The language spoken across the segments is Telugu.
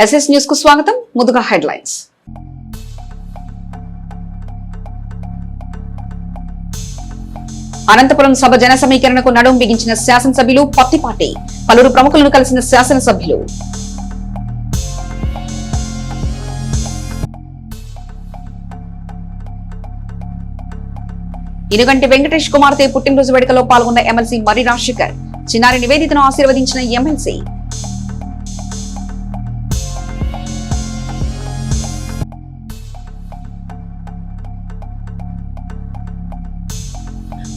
ఎస్ఎస్ న్యూస్ కు స్వాగతం. ముందుగా హెడ్లైన్స్. అనంతపురం సభ జన సమీకరణకు నడుం బిగించిన శాసనసభ్యులు పత్తిపాటి. పలువురు ప్రముఖులను కలిసిన శాసనసభ్యులు. ఇనుగంటి వెంకటేష్ కుమార్తె పుట్టినరోజు వేడుకలో పాల్గొన్న ఎమ్మెల్సీ మర్రి రాజశేఖర్. చిన్నారి నివేదితను ఆశీర్వదించిన ఎమ్మెల్సీ.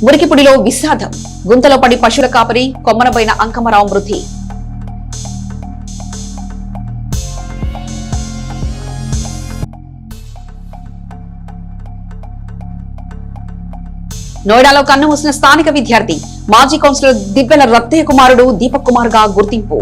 మురికిపుడిలో విషాదం. గుంతలో పడి పశువుల కాపరి కొమ్మనబోయిన అంకమరావు మృతి. నోయిడాలో కన్నుమూసిన స్థానిక విద్యార్థి. మాజీ కౌన్సిలర్ దిబ్బెల రత్తయ్య కుమారుడు దీపక్ కుమార్ గా గుర్తింపు.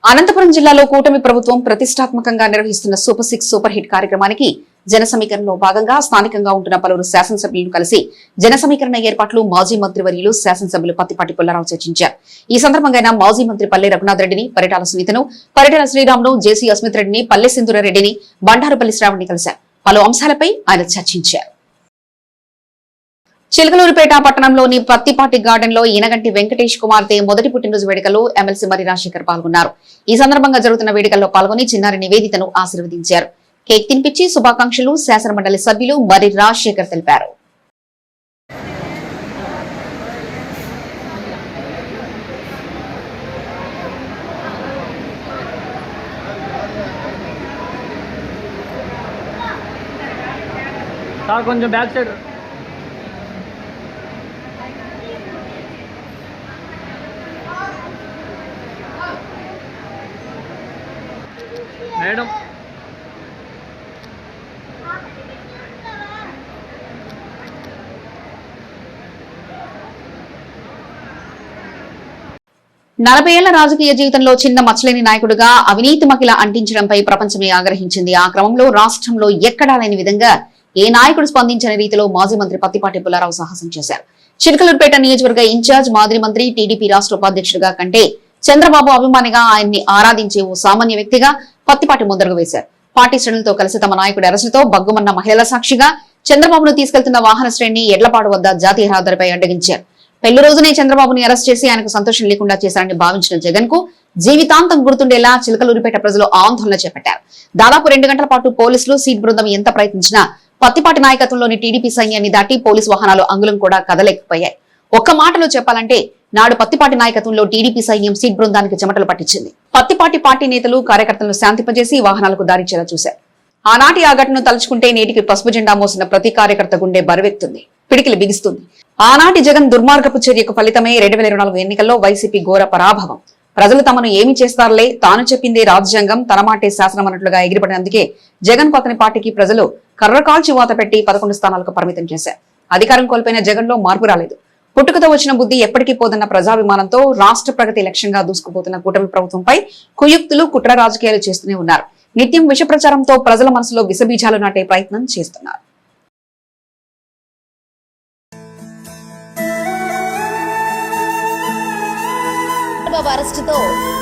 అనంతపురం జిల్లాలో కూటమి ప్రభుత్వం ప్రతిష్టాత్మకంగా నిర్వహిస్తున్న సూపర్ 6 సూపర్ హిట్ కార్యక్రమానికి జన సమీకరణలో భాగంగా స్థానికంగా ఉంటున్న పలువురు శాసనసభ్యులను కలిసి జన సమీకరణ ఏర్పాట్లు మాజీ మంత్రివర్యులు శాసనసభ్యులు పత్తిపాటి పుల్లారావు చర్చించారు. ఈ సందర్భంగా మాజీ మంత్రి పల్లె రఘునాథ్ రెడ్డిని, పరిటాల సునీతను, పరిటాల శ్రీరామును, జేసీ అస్మిత్ రెడ్డిని, పల్లె సింధూరారెడ్డిని, బండారుపల్లి శ్రావణ్ని కలిశారు. పలు అంశాలపై ఆయన చర్చించారు. చిలకలూరుపేట పట్టణంలోని పత్తిపాటి గార్డెన్ లో ఈనగంటి వెంకటేష్ కుమార్తె మొదటి పుట్టినరోజు వేడుకలో ఎమ్మెల్సీ మర్రి రాజశేఖర్ పాల్గొన్నారు. ఈ సందర్భంగా జరుగుతున్న వేడుకల్లో పాల్గొని చిన్నారి నివేదితను ఆశీర్వదించారు. కేక్ తినిపించి శుభాకాంక్షలు శాసనమండలి సభ్యులు మర్రి రాజశేఖర్ తెలిపారు. కొంచెం బ్యాక్ సైడ్ మేడం. నలభై ఏళ్ల రాజకీయ జీవితంలో చిన్న మచ్చలేని నాయకుడిగా అవినీతి మకిల అంటించడంపై ప్రపంచమే ఆగ్రహించింది. ఆ క్రమంలో రాష్ట్రంలో ఎక్కడా లేని విధంగా ఏ నాయకుడు స్పందించని రీతిలో మాజీ మంత్రి పత్తిపాటి పుల్లారావు సాహసం చేశారు. చిలకలూరుపేట నియోజకవర్గ ఇన్ఛార్జ్ మాజీ మంత్రి, టీడీపీ రాష్ట్ర ఉపాధ్యక్షుడిగా కంటే చంద్రబాబు అభిమానిగా ఆయన్ని ఆరాధించే ఓ సామాన్య వ్యక్తిగా పత్తిపాటి ముందరుగు వేశారు. పార్టీ శ్రేణులతో కలిసి తమ నాయకుడి అరెస్టుతో బగ్గుమన్న మహిళల సాక్షిగా చంద్రబాబును తీసుకెళ్తున్న వాహన శ్రేణిని ఎడ్లపాడు వద్ద జాతీయ రహదారిపై అడ్డగించారు. పెళ్లి రోజునే చంద్రబాబుని అరెస్ట్ చేసి ఆయనకు సంతోషం లేకుండా చేశారని భావించిన జగన్ కు జీవితాంతం గుర్తుండేలా చిలకలూరుపేట ప్రజలు ఆందోళన చేపట్టారు. దాదాపు 2 గంటల పాటు పోలీసులు, సీట్ బృందం ఎంత ప్రయత్నించినా పత్తిపాటి నాయకత్వంలోని టీడీపీ సైన్యాన్ని దాటి పోలీసు వాహనాలు అంగుళం కూడా కదలేకపోయాయి. ఒక్క మాటలో చెప్పాలంటే నాడు పత్తిపాటి నాయకత్వంలో టీడీపీ సైన్యం సీట్ బృందానికి చెమటలు పట్టించింది. పత్తిపాటి పార్టీ నేతలు, కార్యకర్తలను శాంతింపజేసి వాహనాలకు దారిచ్చేలా చూశారు. ఆనాటి ఆ ఘటనను తలుచుకుంటే నేటికి పసుపు జెండా మోసిన ప్రతి కార్యకర్త గుండె బరువెత్తుంది, పిడికిలు బిగిస్తుంది. ఆనాటి జగన్ దుర్మార్గపు చర్యకు ఫలితమే 2024 ఎన్నికల్లో వైసీపీ ఘోర పరాభవం. ప్రజలు తమను ఏమి చేస్తారులే, తాను చెప్పిందే రాజ్యాంగం, తన మాటే శాసనం అన్నట్లుగా ఎగిరిపడినందుకే జగన్ కు అతని పార్టీకి ప్రజలు కర్రకాల్చి వాత పెట్టి 11 స్థానాలకు పరిమితం చేశారు. అధికారం కోల్పోయిన జగన్ లో మార్పు రాలేదు. పుట్టుకతో వచ్చిన బుద్ధి ఎప్పటికీ పోదన్న ప్రజాభిమానంతో రాష్ట్ర ప్రగతి లక్ష్యంగా దూసుకుపోతున్న కూటమి ప్రభుత్వంపై కుయుక్తులు, కుట్ర రాజకీయాలు చేస్తూనే ఉన్నారు. నిత్యం విష ప్రచారంతో ప్రజల మనసులో విషబీజాలు నాటే ప్రయత్నం చేస్తున్నారు. అరెస్టుతో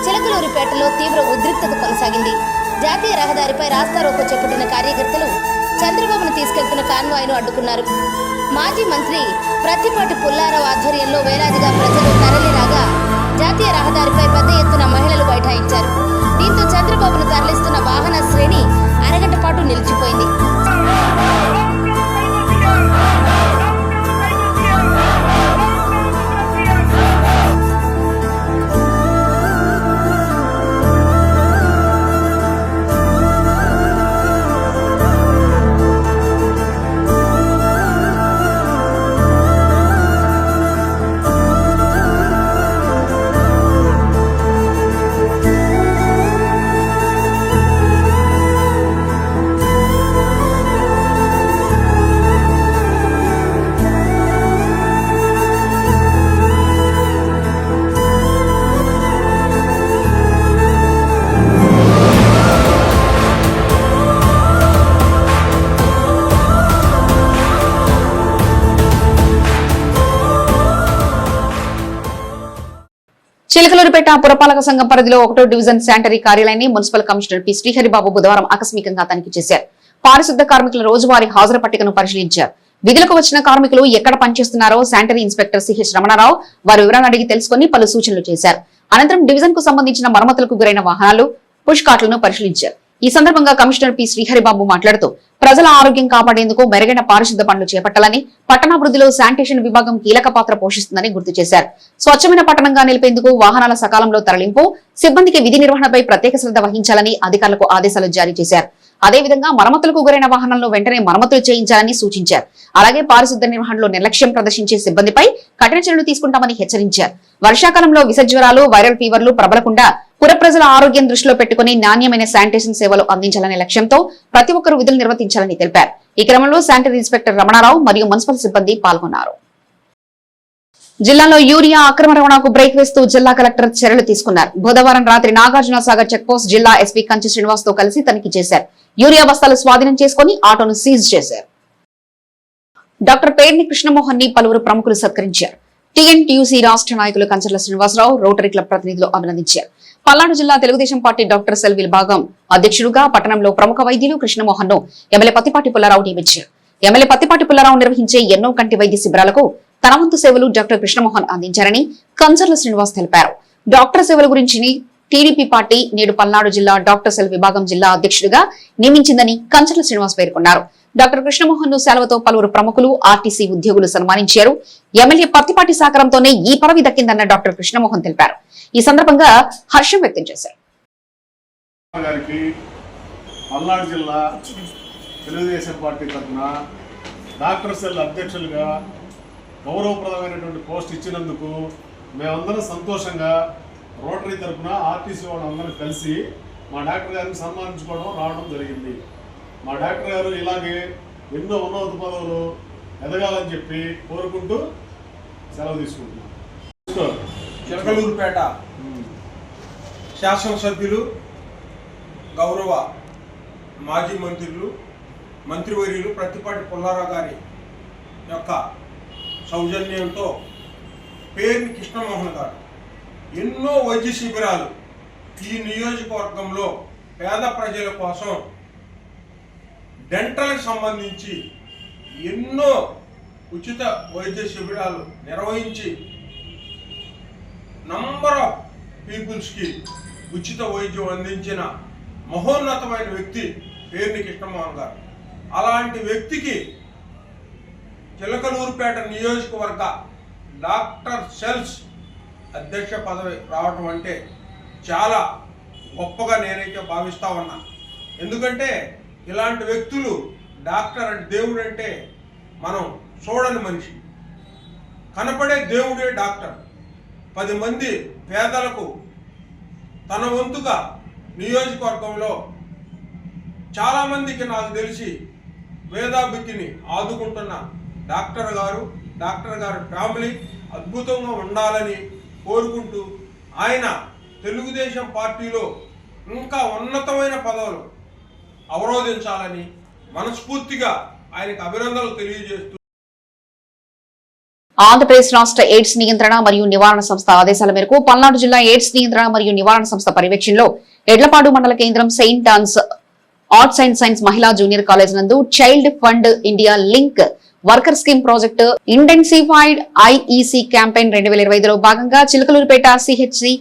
చిలకలూరిపేటలో తీవ్ర ఉద్రిక్తత కొనసాగింది. జాతీయ రహదారిపై రాస్తారోకో చేపట్టిన కార్యకర్తలు చంద్రబాబును తీసుకెళ్తున్న కాన్వాయ్ను అడ్డుకున్నారు. మాజీ మంత్రి పత్తిపాటి పుల్లారావు ఆధ్వర్యంలో వేలాదిగా ప్రజలు తరలిరాగా జాతీయ రహదారిపై పెద్ద ఎత్తున మహిళలు బైఠాయించారు. దీంతో చంద్రబాబును తరలిస్తున్న వాహన శ్రేణి అరగంట పాటు నిలిచిపోయింది. చిలకలూరిపేట పురపాలక సంఘం పరిధిలో 1వ డివిజన్ శానిటరీ కార్యాలయాన్ని మున్సిపల్ కమిషనర్ పి శ్రీహరిబాబు బుధవారం ఆకస్మికంగా తనిఖీ చేశారు. పారిశుద్ధ కార్మికుల రోజువారీ హాజరు పట్టికను పరిశీలించారు. విధులకు వచ్చిన కార్మికులు ఎక్కడ పనిచేస్తున్నారో శానిటరీ ఇన్స్పెక్టర్ సిహెచ్ రమణారావు వారి వివరాలు అడిగి తెలుసుకుని పలు సూచనలు చేశారు. అనంతరం డివిజన్ కు సంబంధించిన మరమ్మతులకు గురైన వాహనాలు, పుష్ కార్ట్లను పరిశీలించారు. ఈ సందర్భంగా కమిషనర్ పి శ్రీహరిబాబు మాట్లాడుతూ ప్రజల ఆరోగ్యం కాపాడేందుకు మెరుగైన పారిశుద్ధ పనులు చేపట్టాలని, పట్టణాభివృద్ధిలో శానిటేషన్ విభాగం కీలక పాత్ర పోషిస్తుందని గుర్తు చేశారు. స్వచ్ఛమైన పట్టణంగా నిలిపేందుకు వాహనాల సకాలంలో తరలింపు, సిబ్బందికి విధి నిర్వహణపై ప్రత్యేక శ్రద్ధ వహించాలని అధికారులకు ఆదేశాలు జారీ చేశారు. అదేవిధంగా మరమ్మతులకు గురైన వాహనాలను వెంటనే మరమ్మతులు చేయించాలని సూచించారు. అలాగే పారిశుద్ధ నిర్వహణలో నిర్లక్ష్యం ప్రదర్శించే సిబ్బందిపై కఠిన చర్యలు తీసుకుంటామని హెచ్చరించారు. వర్షాకాలంలో విషజ్వరాలు, వైరల్ ఫీవర్లు ప్రబలకుండా పుర ప్రజల ఆరోగ్యం దృష్టిలో పెట్టుకుని నాణ్యమైన శానిటేషన్ సేవలు అందించాలనే లక్ష్యంతో ప్రతి ఒక్కరూ విధులు నిర్వర్తించాలని తెలిపారు. ఈ క్రమంలో శానిటరీ ఇన్స్పెక్టర్ రమణారావు మరియు మున్సిపల్ సిబ్బంది పాల్గొన్నారు. జిల్లాలో యూరియా అక్రమ రవాణాకు బ్రేక్ వేస్తూ జిల్లా కలెక్టర్ చర్యలు తీసుకున్నారు. బుధవారం రాత్రి నాగార్జున సాగర్ చెక్పోస్ట్ జిల్లా ఎస్పీ కంచి శ్రీనివాస్ తో కలిసి తనిఖీ చేశారు. యూరియా బస్తాలు స్వాధీనం చేసుకుని ఆటోను సీజ్ చేశారు. డాక్టర్ పేర్ని కృష్ణమోహన్ ని పలువురు ప్రముఖులు సత్కరించారు. టీఎన్టీయూసీ రాష్ట్ర నాయకులు కంచర్ల శ్రీనివాసరావు, రోటరీ క్లబ్ ప్రతినిధులు అభినందించారు. పల్నాడు జిల్లా తెలుగుదేశం పార్టీ డాక్టర్ సెల్ విభాగం అధ్యక్షుడుగా పట్టణంలో ప్రముఖ వైద్యులు కృష్ణమోహన్ ను ఎమ్మెల్యే పత్తిపాటి పుల్లారావు నియమించారు. ఎమ్మెల్యే పత్తిపాటి పుల్లారావు నిర్వహించే ఎన్నో కంటి వైద్య శిబిరాలకు తన వంతు సేవలు డాక్టర్ కృష్ణమోహన్ అందించారని కంచర్ల శ్రీనివాస్ తెలిపారు. డాక్టర్ సేవల గురించి టీడీపీ పార్టీ నేడు పల్నాడు జిల్లా డాక్టర్ సెల్ విభాగం జిల్లా అధ్యక్షుడిగా నియమించిందని కంచర్ల శ్రీనివాస్ పేర్కొన్నారు. డాక్టర్ కృష్ణమోహన్ ను సెలవుతో పలువురు ప్రముఖులు, ఆర్టీసీ ఉద్యోగులు సన్మానించారు. ఎమ్మెల్యే పత్తిపాటి సహకారంతోనే ఈ పదవి దక్కిందన్న డాక్టర్ కృష్ణమోహన్ తెలిపారు. ఈ సందర్భంగా హర్షం వ్యక్తం చేశారు. పల్నాడు జిల్లా తెలుగుదేశం పార్టీ తరఫున డాక్టర్ సెల్ అధ్యక్షులుగా గౌరవప్రదమైనటువంటి పోస్ట్ ఇచ్చినందుకు మేమందరం సంతోషంగా రోటరీ తరఫున ఆర్టీసీ వాళ్ళందరం కలిసి మా డాక్టర్ గారిని సన్మానించుకోవడం రావడం జరిగింది. మా డాక్టర్ గారు ఇలాగే ఎన్నో ఉన్నత పదవులు ఎదగాలని చెప్పి కోరుకుంటూ సెలవు తీసుకుంటున్నాం. చిలకలూరుపేట శాసనసభ్యులు, గౌరవ మాజీ మంత్రులు, మంత్రివర్యులు పత్తిపాటి పుల్లారావు గారి యొక్క సౌజన్యంతో పేర్ని కృష్ణమోహన్ గారు ఎన్నో వైద్య శిబిరాలు ఈ నియోజకవర్గంలో పేద ప్రజల కోసం డెంటల్కి సంబంధించి ఎన్నో ఉచిత వైద్య శిబిరాలు నిర్వహించి నంబర్ ఆఫ్ పీపుల్స్కి ఉచిత వైద్యం అందించిన మహోన్నతమైన వ్యక్తి పేర్ని కృష్ణమోహన్ గారు. అలాంటి వ్యక్తికి చిలకలూరుపేట నియోజకవర్గ డాక్టర్ సెల్స్ అధ్యక్ష పదవి రావటం అంటే చాలా గొప్పగా నేనైతే భావిస్తా ఉన్నా. ఎందుకంటే ఇలాంటి వ్యక్తులు డాక్టర్ అంటే దేవుడు అంటే మనం చూడని మనిషి, కనపడే దేవుడే డాక్టర్. 10 మంది పేదలకు తన వంతుగా నియోజకవర్గంలో చాలామందికి నాకు తెలిసి వేదాభిక్కిని ఆదుకుంటున్న డాక్టర్ గారు ఫ్యామిలీ అద్భుతంగా ఉండాలని కోరుకుంటూ ఆయన తెలుగుదేశం పార్టీలో ఇంకా ఉన్నతమైన పదవులు అవరోధించాలని మనస్ఫూర్తిగా ఆయనకు అభినందనలు తెలియజేస్తూ ఆంధ్రప్రదేశ్ రాష్ట్ర ఎయిడ్స్ నియంత్రణ మరియు నివారణ సంస్థ ఆదేశాల మేరకు పల్నాడు జిల్లా ఎయిడ్స్ నియంత్రణ మరియు నివారణ సంస్థ పర్యవేక్షణలో ఎడ్లపాడు మండల కేంద్రం Saint Ann's arts and science మహిళా జూనియర్ కాలేజ్ నందు child fund India link worker scheme project intensified IEC campaign 2025లో భాగంగా చిలకలూరుపేట సిహెచ్సి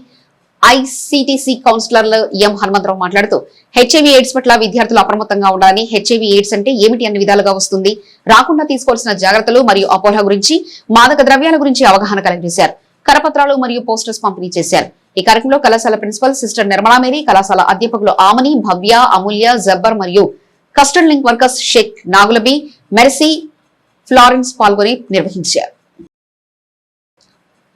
ఐసిటిసి కౌన్సిలర్లు ఎం హనుమంతరావు మాట్లాడుతూ హెచ్ఐవి ఎయిడ్స్ పట్ల విద్యార్థులు అప్రమత్తంగా ఉండాలని, హెచ్ఐవి ఎయిడ్స్ అంటే ఏమిటి, అన్ని విధాలుగా వస్తుంది, రాకుండా తీసుకోవాల్సిన జాగ్రత్తలు మరియు అపోహల గురించి, మాదక ద్రవ్యాల గురించి అవగాహన కలగజేశారు. కరపత్రాలు మరియు పోస్టర్స్ పంపిణీ చేశారు. ఈ కార్యక్రమంలో కళాశాల ప్రిన్సిపల్ సిస్టర్ నిర్మలా మేరీ, కళాశాల అధ్యాపకులు ఆమని, భవ్య, అమూల్య, జబ్బర్ మరియు కస్టర్డ్ link workers Shaik Nagulabi, Mercy, Florence పాల్గొని నిర్వహించారు.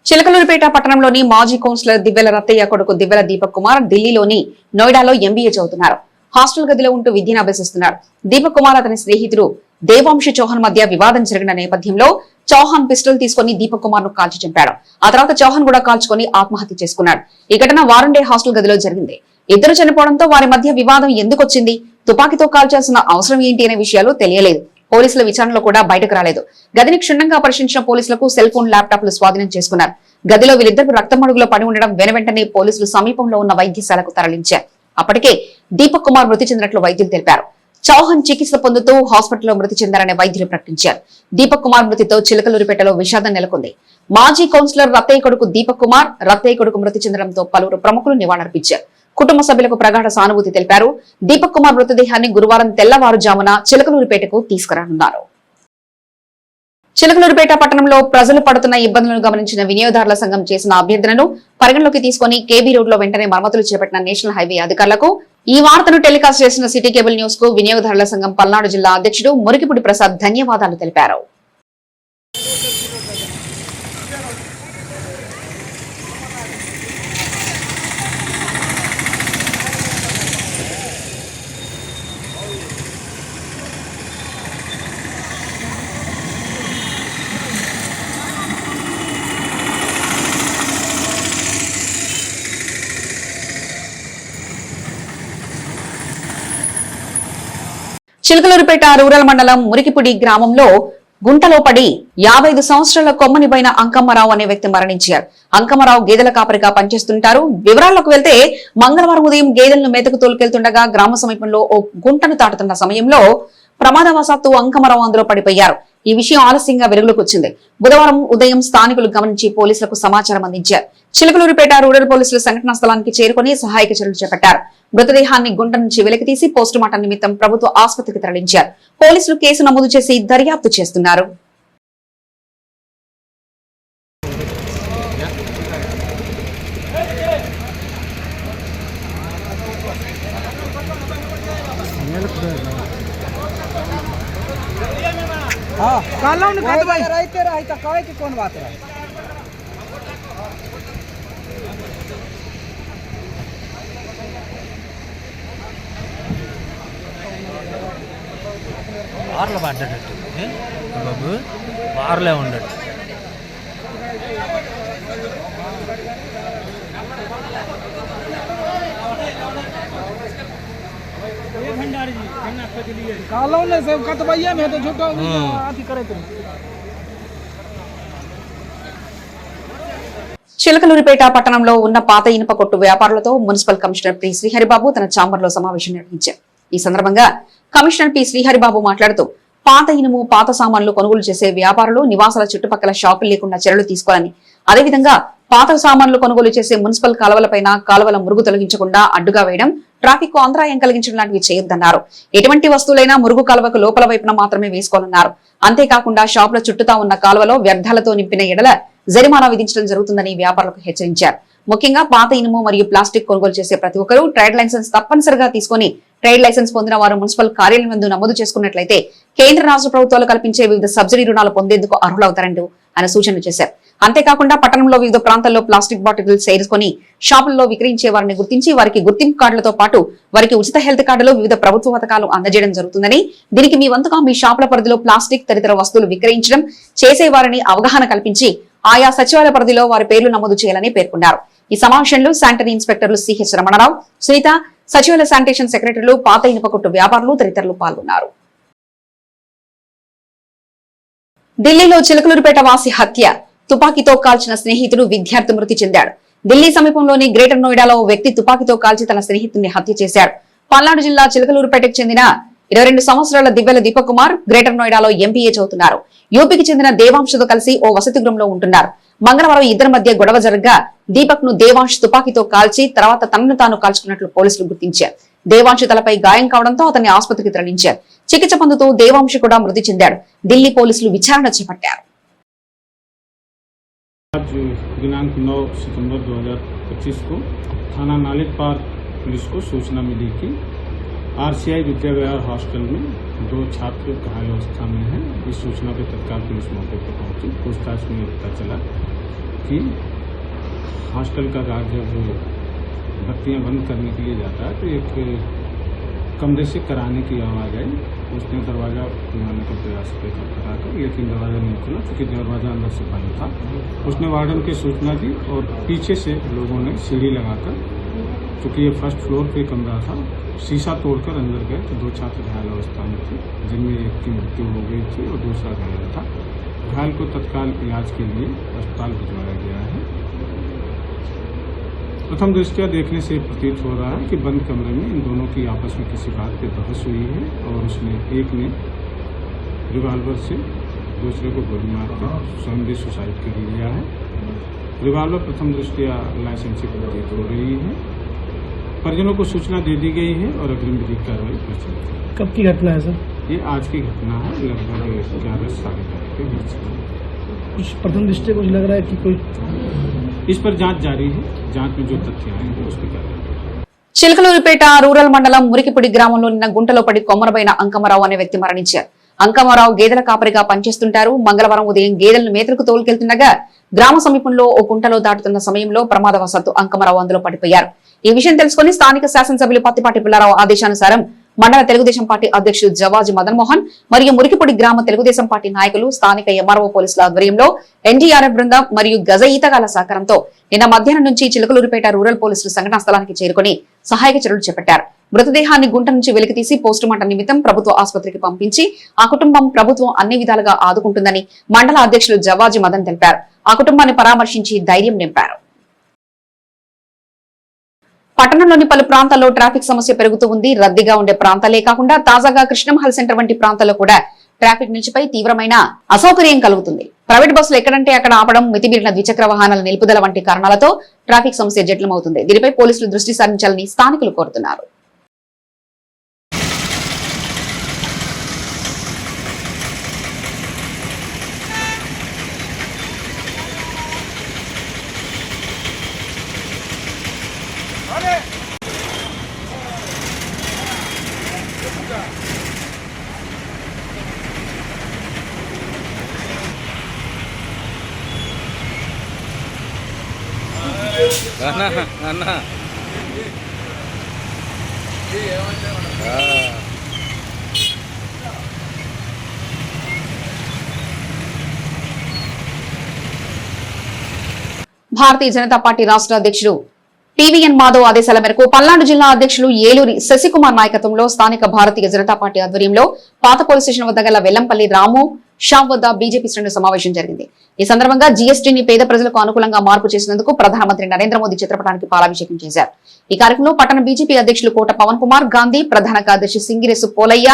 చిలకలూరుపేట పట్టణంలోని మాజీ కౌన్సిలర్ దివ్వెల రత్తయ్య కొడుకు దివ్వెల దీపక్ కుమార్ ఢిల్లీలోని నోయిడాలో ఎంబీఏ చదువుతున్నారు. హాస్టల్ గదిలో ఉంటూ విద్యను అభ్యసిస్తున్నారు. దీపక్ కుమార్ అతని స్నేహితుడు దేవాంశు చౌహాన్ మధ్య వివాదం జరిగిన నేపథ్యంలో చౌహాన్ పిస్టల్ తీసుకుని దీపక్ కుమార్ ను కాల్చి చంపాడు. ఆ తర్వాత చౌహాన్ కూడా కాల్చుకుని ఆత్మహత్య చేసుకున్నాడు. ఈ ఘటన వారండే హాస్టల్ గదిలో జరిగింది. ఇద్దరు చనిపోవడంతో వారి మధ్య వివాదం ఎందుకు వచ్చింది, తుపాకీతో కాల్చాల్సిన అవసరం ఏంటి అనే విషయాలు తెలియలేదు. పోలీసుల విచారణలో కూడా బయటకు రాలేదు. గదిని క్షుణ్ణంగా పరిశీలించిన పోలీసులకు సెల్ ఫోన్, ల్యాప్టాప్లు స్వాధీనం చేసుకున్నారు. గదిలో వీరిద్దరు రక్తమడుగులో పడి ఉండడం వెనువెంటనే పోలీసులు సమీపంలో ఉన్న వైద్యశాలకు తరలించారు. అప్పటికే దీపక్ కుమార్ మృతి చెందినట్లు వైద్యులు తెలిపారు. చౌహాన్ చికిత్స పొందుతూ హాస్పిటల్లో మృతి చెందారని వైద్యులు ప్రకటించారు. దీపక్ కుమార్ మృతితో చిలకలూరిపేటలో విషాదం నెలకొంది. మాజీ కౌన్సిలర్ రత్తయ్య కొడుకు దీపక్ కుమార్, రత్తయ్య కొడుకు మృతి చెందడంతో పలువురు ప్రముఖులు నివాళులర్పించారు. కుటుంబ సభ్యులకు ప్రగాఢ సానుభూతి తెలిపారు. దీపక్ కుమార్ మృతదేహాన్ని గురువారం తెల్లవారుజామున చిలకలూరిపేటకు తీసుకురానున్నారు. చిలకలూరిపేట పట్టణంలో ప్రజలు పడుతున్న ఇబ్బందులను గమనించిన వినియోగదారుల సంఘం చేసిన అభ్యర్థనను పరిగణలోకి తీసుకుని కేబీ రోడ్ లో వెంటనే మరమ్మతులు చేపట్టిన నేషనల్ హైవే అధికారులకు ఈ వార్తను టెలికాస్ట్ చేసిన సిటీ కేబుల్ న్యూస్ కు వినియోగదారుల సంఘం పల్నాడు జిల్లా అధ్యక్షుడు మురికిపూడి ప్రసాద్ ధన్యవాదాలు తెలిపారు. చిలకలూరిపేట రూరల్ మండలం మురికిపుడి గ్రామంలో గుంటలో పడి 55 సంవత్సరాల కొమ్మనిపోయిన అంకమ్మరావు అనే వ్యక్తి మరణించారు. అంకమ్మరావు గేదెల కాపరిగా పనిచేస్తుంటారు. వివరాల్లోకి వెళ్తే మంగళవారం ఉదయం గేదెలను మేతకు తోలుకెళ్తుండగా గ్రామ సమీపంలో ఓ గుంటను దాటుతున్న సమయంలో ప్రమాదవశాత్తు అంకమ్మరావు అందులో పడిపోయారు. ఈ విషయం ఆలస్యంగా వెలుగులోకి వచ్చింది. బుధవారం ఉదయం స్థానికులు గమనించి పోలీసులకు సమాచారం అందించారు. చిలకలూరిపేట రూరల్ పోలీసులు సంఘటనా స్థలానికి చేరుకుని సహాయక చర్యలు చేపట్టారు. మృతదేహాన్ని గుంట నుంచి వెలికితీసి పోస్టుమార్టం నిమిత్తం ప్రభుత్వ ఆసుపత్రికి తరలించారు. పోలీసులు కేసు నమోదు చేసి దర్యాప్తు చేస్తున్నారు. వార్లు పడ్డట్టు బాబు వార్లే ఉండడు. చిలకలూరిపేట పట్టణంలో ఉన్న పాత ఇనుప కొట్టు వ్యాపారులతో మున్సిపల్ కమిషనర్ పి శ్రీహరిబాబు తన ఛాంబర్ లో సమావేశం నిర్వహించారు. ఈ సందర్భంగా కమిషనర్ పి శ్రీహరిబాబు మాట్లాడుతూ పాత ఇనుము, పాత సామాన్లు కొనుగోలు చేసే వ్యాపారులు నివాసాల చుట్టుపక్కల షాపులు లేకుండా చర్యలు తీసుకోవాలని, అదేవిధంగా పాత సామాన్లు కొనుగోలు చేసే మున్సిపల్ కాలువలపైన కాలువల మురుగు తొలగించకుండా అడ్డుగా వేయడం, ట్రాఫిక్ కు అంతరాయం కలిగించడం లాంటివి చేయొద్దన్నారు. ఎటువంటి వస్తువులైనా మురుగు కాలువకు లోపల వైపున మాత్రమే వేసుకోవాలన్నారు. అంతేకాకుండా షాపుల చుట్టూతా ఉన్న కాలువలో వ్యర్థాలతో నింపిన ఎడల జరిమానా విధించడం జరుగుతుందని వ్యాపారులకు హెచ్చరించారు. ముఖ్యంగా పాత ఇనుము మరియు ప్లాస్టిక్ కొనుగోలు చేసే ప్రతి ఒక్కరూ ట్రేడ్ లైసెన్స్ తప్పనిసరిగా తీసుకుని ట్రేడ్ లైసెన్స్ పొందిన వారు మున్సిపల్ కార్యాలయం నందు నమోదు చేసుకున్నట్లయితే కేంద్ర రాష్ట్ర ప్రభుత్వాలు కల్పించే వివిధ సబ్సిడీ రుణాలు పొందేందుకు అర్హులవుతారంటూ ఆయన సూచనలు చేశారు. అంతేకాకుండా పట్టణంలో వివిధ ప్రాంతాల్లో ప్లాస్టిక్ బాటిల్స్ సేరుకొని షాపుల్లో విక్రయించే వారిని గుర్తించి వారికి గుర్తింపు కార్డులతో పాటు వారికి ఉచిత హెల్త్ కార్డులు, వివిధ ప్రభుత్వ పథకాలు అందజేయడం జరుగుతుందని, దీనికి మీ వంతుగా మీ షాపుల పరిధిలో ప్లాస్టిక్ తదితర వస్తువులు విక్రయించడం చేసే వారిని అవగాహన కల్పించి ఆయా సచివాలయ పరిధిలో వారి పేర్లు నమోదు చేయాలని పేర్కొన్నారు. ఈ సమావేశంలో శానిటరీ ఇన్స్పెక్టర్లు సిహెచ్ రమణరావు, సునీత, సచివాలయ శానిటేషన్ సెక్రటరీలు, పాత ఇనుపకొట్టు వ్యాపారులు తదితరులు పాల్గొన్నారు. ఢిల్లీలో చిలకలూరిపేట వాసి హత్య, తుపాకీతో కాల్చిన స్నేహితుడు, విద్యార్థి మృతి చెందాడు. ఢిల్లీ సమీపంలోని గ్రేటర్ నోయిడాలో ఓ వ్యక్తి తుపాకీతో కాల్చి తన స్నేహితుడిని హత్య చేశాడు. పల్నాడు జిల్లా చిలకలూరిపేటకు చెందిన 22 సంవత్సరాల దివ్యల దీపక్ కుమార్ గ్రేటర్ నోయిడాలో ఎంపీఏ చదువుతున్నారు. యూపీకి చెందిన దేవాంశతో కలిసి ఓ వసతి గృహంలో ఉంటున్నారు. మంగళవారం ఇద్దరి మధ్య గొడవ జరగగా దీపక్ ను దేవాంశ్ తుపాకీతో కాల్చి తర్వాత తనను తాను కాల్చుకున్నట్లు పోలీసులు గుర్తించారు. దేవాంశ్ తలపై గాయం కావడంతో అతన్ని ఆసుపత్రికి తరలించారు. చికిత్స పొందుతూ దేవాంశ్ కూడా మృతి చెందాడు. ఢిల్లీ పోలీసులు విచారణ చేపట్టారు. दिनांक 9 सितंबर 2025 को थाना नालिक पार्क पुलिस को सूचना मिली कि आरसीआई विद्या विहार हॉस्टल में 2 छात्र घायल अवस्था में हैं। इस सूचना पर तत्काल पुलिस मौके पर पहुंची। पूछताछ में पता चला कि हॉस्टल का गार्ड जब बत्तियां बंद करने के लिए जाता है तो एक कमरे से कराने की आवाज़ आई। उसने दरवाज़ा खुलवाने का प्रयास किया कराकर, लेकिन दरवाज़ा नहीं खुला क्योंकि दरवाज़ा अंदर से बंद था। उसने वार्डन की सूचना दी और पीछे से लोगों ने सीढ़ी लगाकर, चूँकि ये फर्स्ट फ्लोर पे कमरा था, शीशा तोड़कर अंदर गए तो 2 छात्र घायल अवस्था में थे, जिनमें एक की मृत्यु हो गई थी और दूसरा घायल था। घायल को तत्काल इलाज के लिए अस्पताल भिजवाया गया है। प्रथम दृष्टया देखने से प्रतीत हो रहा है कि बंद कमरे में इन दोनों की आपस में किसी बात पे बहस हुई है और उसमें एक ने रिवाल्वर से दूसरे को गोली मारकर स्वयं भी सुसाइड कर लिया है। रिवाल्वर प्रथम दृष्टया लाइसेंसी प्रतीत हो रही है। परिजनों को सूचना दे दी गई है और अग्रिम विधिक कार्रवाई प्रचलित है। कब की घटना है सर? ये आज की घटना है, लगभग 11 साढ़े 11 के बीच। कुछ प्रथम दृष्टि कुछ लग रहा है कि कोई इस पर जांच जारी है। जांच में जो तथ्य आएंगे उस पर कार्रवाई। చిలకలూరిపేట రూరల్ మండలం మురికిపూడి గ్రామంలో నిన్న గుంటలో పడి కొమ్మరబైన అంకమరావు అనే వ్యక్తి మరణించారు. అంకమరావు గేదెల కాపరిగా పనిచేస్తుంటారు. మంగళవారం ఉదయం గేదెలను మేతలకు తోలుకెళ్తుండగా గ్రామ సమీపంలో ఓ గుంటలో దాటుతున్న సమయంలో ప్రమాదవశాత్తు అంకమరావు అందులో పడిపోయారు. ఈ విషయం తెలుసుకుని స్థానిక శాసనసభ్యులు పత్తిపాటి పుల్లారావు ఆదేశానుసారం మండల తెలుగుదేశం పార్టీ అధ్యక్షుడు జవాజీ మదన్ మోహన్ మరియు మురికిపూడి గ్రామ తెలుగుదేశం పార్టీ నాయకులు స్థానిక ఎంఆర్ఓ పోలీసుల ఆధ్వర్యంలో ఎన్డీఆర్ఎఫ్ బృందం మరియు గజ ఈతగాల సహకారంతో నిన్న మధ్యాహ్నం నుంచి చిలకలూరిపేట రూరల్ పోలీసులు సంఘటనా స్థలానికి చేరుకుని సహాయక చర్యలు చేపట్టారు. మృతదేహాన్ని గుంట నుంచి వెలికితీసి పోస్టుమార్టం నిమిత్తం ప్రభుత్వ ఆసుపత్రికి పంపించి ఆ కుటుంబం ప్రభుత్వం అన్ని విధాలుగా ఆదుకుంటుందని మండల అధ్యక్షులు జవాజీ మదన్ తెలిపారు. ఆ కుటుంబాన్ని పరామర్శించి ధైర్యం నింపారు. పట్టణంలోని పలు ప్రాంతాల్లో ట్రాఫిక్ సమస్య పెరుగుతూ ఉంది. రద్దీగా ఉండే ప్రాంతాలే కాకుండా తాజాగా కృష్ణమహల్ సెంటర్ వంటి ప్రాంతాల్లో కూడా ట్రాఫిక్ నిలిచిపై తీవ్రమైన అసౌకర్యం కలుగుతుంది. ప్రైవేట్ బస్సులు ఎక్కడంటే అక్కడ ఆపడం, మితిమీరిన ద్విచక్ర వాహనాల నిలుపుదల వంటి కారణాలతో ట్రాఫిక్ సమస్య జటిలమవుతుంది. దీనిపై పోలీసులు దృష్టి సారించాలని స్థానికులు కోరుతున్నారు. భారతీయ జనతా పార్టీ రాష్ట్ర అధ్యక్షుడు టీవీఎన్ మాధవ్ ఆదేశాల మేరకు పల్నాడు జిల్లా అధ్యక్షులు ఏలూరి శశికుమార్ నాయకత్వంలో స్థానిక భారతీయ జనతా పార్టీ ఆధ్వర్యంలో పాత పోలీస్ స్టేషన్ వద్ద గల వెల్లంపల్లి రాము షాప్ వద్ద బీజేపీ శ్రేణుల సమావేశం జరిగింది. ఈ సందర్భంగా జీఎస్టీని పేద ప్రజలకు అనుకూలంగా మార్పు చేసినందుకు ప్రధానమంత్రి నరేంద్ర మోదీ చిత్రపటానికి పాలాభిషేకం చేశారు. ఈ కార్యక్రమంలో పట్టణ బీజేపీ అధ్యక్షులు కోట పవన్ కుమార్ గాంధీ, ప్రధాన కార్యదర్శి సింగిరేసు పోలయ్య,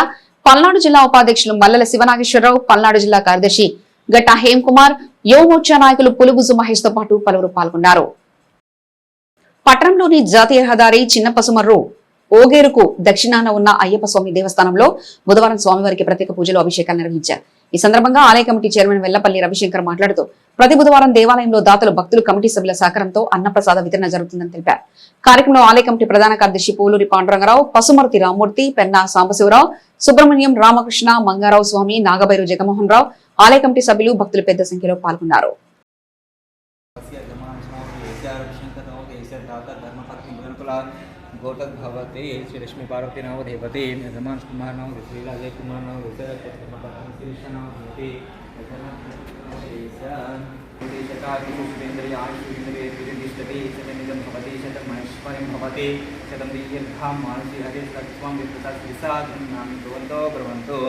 పల్నాడు జిల్లా ఉపాధ్యక్షులు మల్లెల శివనాగేశ్వరరావు, పల్నాడు జిల్లా కార్యదర్శి గట్టా హేమ్ కుమార్, యువ మోర్చా నాయకులు పులుగుజు మహేష్ తో పాటు పలువురు పాల్గొన్నారు. పట్టణంలోని జాతీయ రహదారి చిన్న పసుమర్రు ఓగేరుకు దక్షిణాన ఉన్న అయ్యప్ప స్వామి దేవస్థానంలో బుధవారం స్వామివారికి ప్రత్యేక పూజలు, అభిషేకాలు నిర్వహించారు. ఈ సందర్భంగా ఆలయ కమిటీ చైర్మన్ వెల్లపల్లి రవిశంకర్ మాట్లాడుతూ ప్రతి బుధవారం దేవాలయంలో దాతలు, భక్తులు, కమిటీ సభ్యుల సహకారంతో అన్నప్రసాద వితరణ జరుగుతుందని తెలిపారు. కార్యక్రమంలో ఆలయ కమిటీ ప్రధాన కార్యదర్శి పూలూరి పాండురంగరావు, పసుమర్తి రామ్మూర్తి, పెన్నా సాంబశివరావు, సుబ్రహ్మణ్యం, రామకృష్ణ, మంగారావు స్వామి, నాగబైరు జగన్మోహన్ రావు, ఆలయ కమిటీ సభ్యులు, భక్తులు పెద్ద సంఖ్యలో పాల్గొన్నారు. गौतक भवते श्री लक्ष्मी पार्वती नाम देवते रमांश कुमार नाम श्रीला अजय कुमार नाम शतं दीर्घां मानसी हरे लक्ष्मण विप्रसाद श्रीसाधन नाम भवन्तो ब्रवन्तो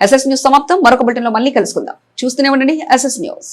ఎస్ఎస్ న్యూస్ సమాప్తం. మరొక బులెటిన్ లో మళ్ళీ కలుసుకుందాం. చూస్తూనే ఉండండి ఎస్ఎస్ న్యూస్.